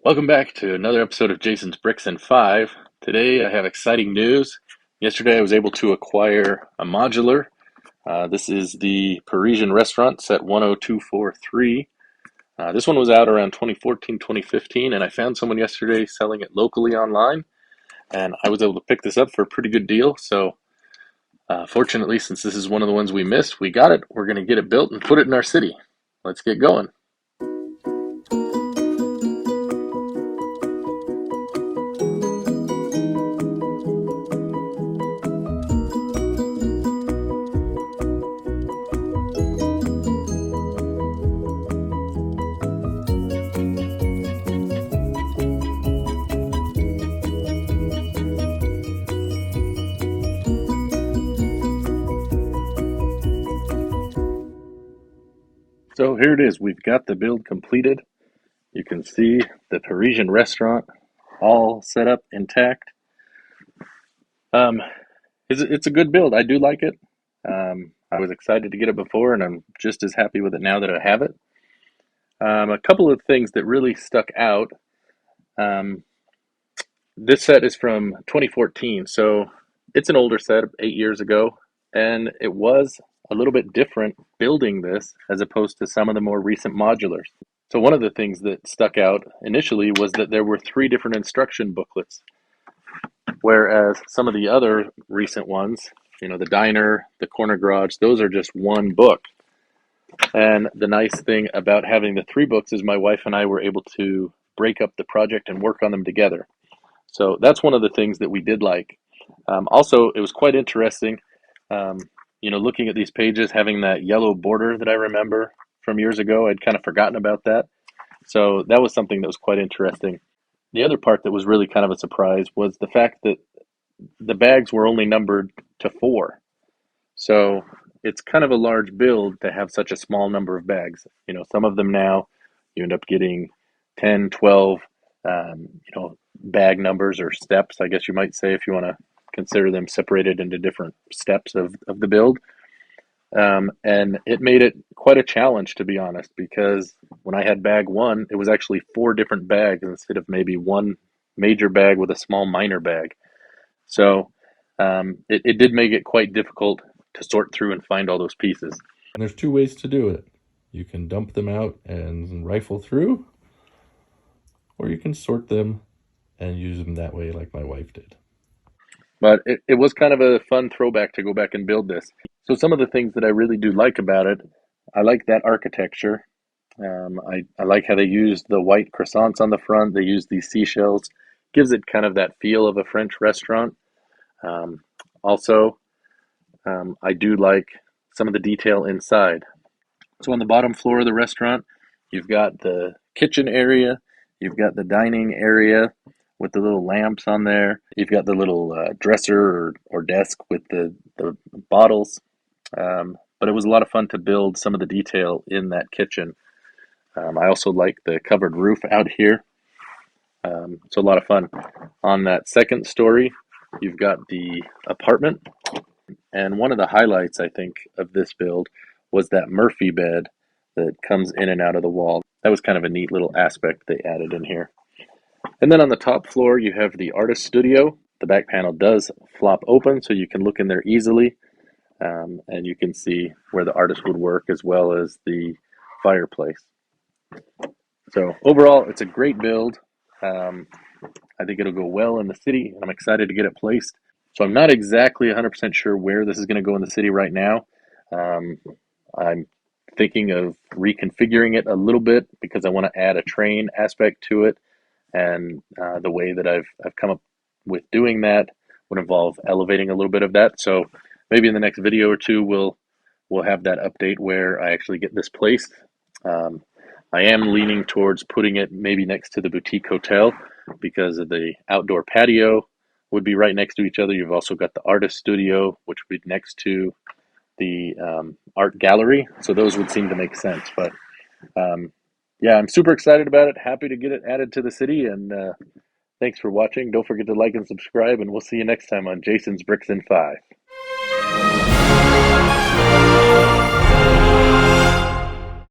Welcome back to another episode of Jason's Bricks and Five. Today I have exciting news. Yesterday I was able to acquire a modular. This is the Parisian Restaurant Set 10243. This one was out around 2014, 2015, and I found someone yesterday selling it locally online, and I was able to pick this up for a pretty good deal. So fortunately, since this is one of the ones we missed, we got it. We're going to get it built and put it in our city. Let's get going. So here it is. We've got the build completed. You can see the Parisian restaurant all set up intact. Um, it's a good build. I do like it. I was excited to get it before, and I'm just as happy with it now that I have it. A couple of things that really stuck out. Um, this set is from 2014, so it's an older set, 8 years ago, and it was a little bit different building this as opposed to some of the more recent modulars. So one of the things that stuck out initially was that there were three different instruction booklets, whereas some of the other recent ones, the diner, the corner garage, those are just one book. And the nice thing about having the three books is my wife and I were able to break up the project and work on them together. So that's one of the things that we did like. Also, it was quite interesting, looking at these pages, having that yellow border that I remember from years ago. I'd kind of forgotten about that. So that was something that was quite interesting. The other part that was really kind of a surprise was the fact that the bags were only numbered to 4. So it's kind of a large build to have such a small number of bags. Some of them now you end up getting 10, 12, bag numbers or steps, I guess you might say, if you want to consider them separated into different steps of the build. And it made it quite a challenge, to be honest, because when I had bag 1, it was actually 4 different bags instead of maybe one major bag with a small minor bag. So it did make it quite difficult to sort through and find all those pieces. And there's 2 ways to do it. You can dump them out and rifle through, or you can sort them and use them that way like my wife did. But it was kind of a fun throwback to go back and build this. So some of the things that I really do like about it, I like that architecture. I like how they used the white croissants on the front. They used these seashells. Gives it kind of that feel of a French restaurant. Also, I do like some of the detail inside. So on the bottom floor of the restaurant, you've got the kitchen area, you've got the dining area with the little lamps on there, you've got the little dresser or desk with the bottles. But it was a lot of fun to build some of the detail in that kitchen. I also like the covered roof out here. It's a lot of fun. On that second story, you've got the apartment. And one of the highlights, I think, of this build was that Murphy bed that comes in and out of the wall. That was kind of a neat little aspect they added in here. And then on the top floor, you have the artist studio. The back panel does flop open, so you can look in there easily. And you can see where the artist would work as well as the fireplace. So overall, it's a great build. I think it'll go well in the city, and I'm excited to get it placed. So I'm not exactly 100% sure where this is going to go in the city right now. I'm thinking of reconfiguring it a little bit because I want to add a train aspect to it, and the way that I've come up with doing that would involve elevating a little bit of that. So maybe in the next video or two, we'll have that update where I actually get this placed. I am leaning towards putting it maybe next to the boutique hotel because of the outdoor patio would be right next to each other. You've also got the artist studio, which would be next to the art gallery. So those would seem to make sense. But yeah, I'm super excited about it. Happy to get it added to the city. And thanks for watching. Don't forget to like and subscribe. And we'll see you next time on Jason's Bricks and Five.